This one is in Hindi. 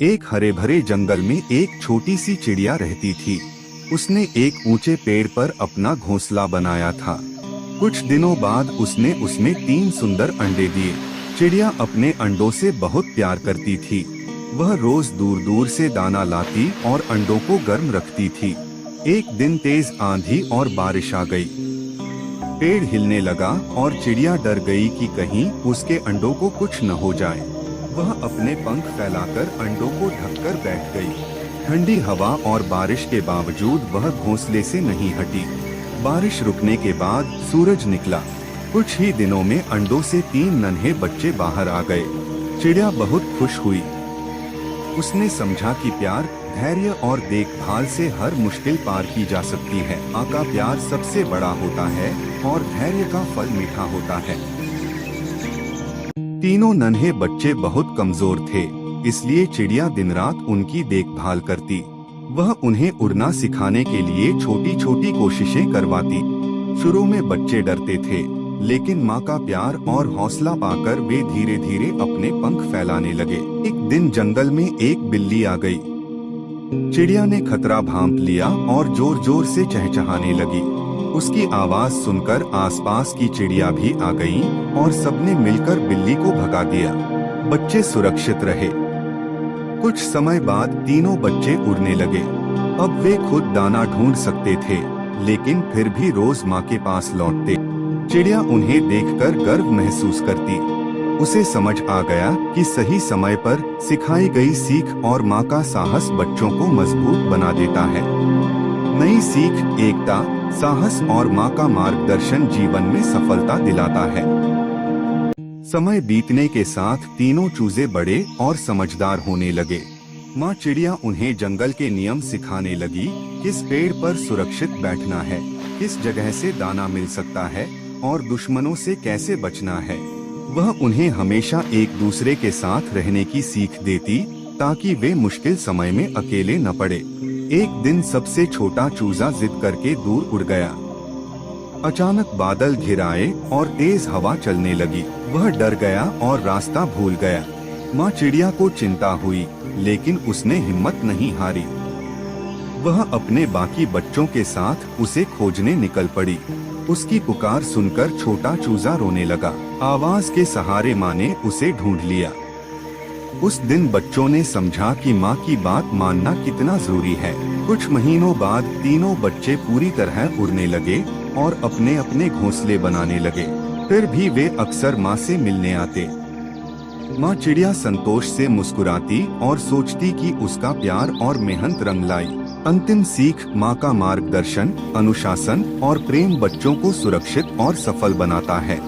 एक हरे भरे जंगल में एक छोटी सी चिड़िया रहती थी। उसने एक ऊंचे पेड़ पर अपना घोंसला बनाया था। कुछ दिनों बाद उसने उसमें 3 सुंदर अंडे दिए। चिड़िया अपने अंडों से बहुत प्यार करती थी। वह रोज दूर दूर से दाना लाती और अंडों को गर्म रखती थी। एक दिन तेज आंधी और बारिश आ गई। पेड़ हिलने लगा और चिड़िया डर गई कि कहीं उसके अंडों को कुछ न हो जाए। वह अपने पंख फैलाकर अंडों को ढककर बैठ गई। ठंडी हवा और बारिश के बावजूद वह घोंसले से नहीं हटी। बारिश रुकने के बाद सूरज निकला। कुछ ही दिनों में अंडों से 3 नन्हे बच्चे बाहर आ गए। चिड़िया बहुत खुश हुई। उसने समझा कि प्यार, धैर्य और देखभाल से हर मुश्किल पार की जा सकती है। माँ का प्यार सबसे बड़ा होता है और धैर्य का फल मीठा होता है। तीनों नन्हे बच्चे बहुत कमजोर थे, इसलिए चिड़िया दिन रात उनकी देखभाल करती। वह उन्हें उड़ना सिखाने के लिए छोटी छोटी कोशिशें करवाती। शुरू में बच्चे डरते थे, लेकिन माँ का प्यार और हौसला पाकर वे धीरे धीरे अपने पंख फैलाने लगे। एक दिन जंगल में एक बिल्ली आ गई। चिड़िया ने खतरा भांप लिया और जोर जोर से चहचहाने लगी। उसकी आवाज सुनकर आसपास की चिड़िया भी आ गईं और सबने मिलकर बिल्ली को भगा दिया। बच्चे सुरक्षित रहे। कुछ समय बाद तीनों बच्चे उड़ने लगे। अब वे खुद दाना ढूंढ सकते थे, लेकिन फिर भी रोज माँ के पास लौटते। चिड़िया उन्हें देखकर गर्व महसूस करती। उसे समझ आ गया कि सही समय पर सिखाई गई सीख और माँ का साहस बच्चों को मजबूत बना देता है। नई सीख, एकता, साहस और माँ का मार्गदर्शन जीवन में सफलता दिलाता है। समय बीतने के साथ तीनों चूजे बड़े और समझदार होने लगे। माँ चिड़िया उन्हें जंगल के नियम सिखाने लगी, किस पेड़ पर सुरक्षित बैठना है, किस जगह से दाना मिल सकता है और दुश्मनों से कैसे बचना है। वह उन्हें हमेशा एक दूसरे के साथ रहने की सीख देती, ताकि वे मुश्किल समय में अकेले न पड़े। एक दिन सबसे छोटा चूजा जिद करके दूर उड़ गया। अचानक बादल घिर आए और तेज हवा चलने लगी। वह डर गया और रास्ता भूल गया। माँ चिड़िया को चिंता हुई, लेकिन उसने हिम्मत नहीं हारी। वह अपने बाकी बच्चों के साथ उसे खोजने निकल पड़ी। उसकी पुकार सुनकर छोटा चूजा रोने लगा। आवाज के सहारे माँ ने उसे ढूंढ लिया। उस दिन बच्चों ने समझा कि माँ की बात मानना कितना जरूरी है। कुछ महीनों बाद तीनों बच्चे पूरी तरह उड़ने लगे और अपने अपने घोंसले बनाने लगे। फिर भी वे अक्सर माँ से मिलने आते। माँ चिड़िया संतोष से मुस्कुराती और सोचती कि उसका प्यार और मेहनत रंग लाई। अंतिम सीख, माँ का मार्गदर्शन, अनुशासन और प्रेम बच्चों को सुरक्षित और सफल बनाता है।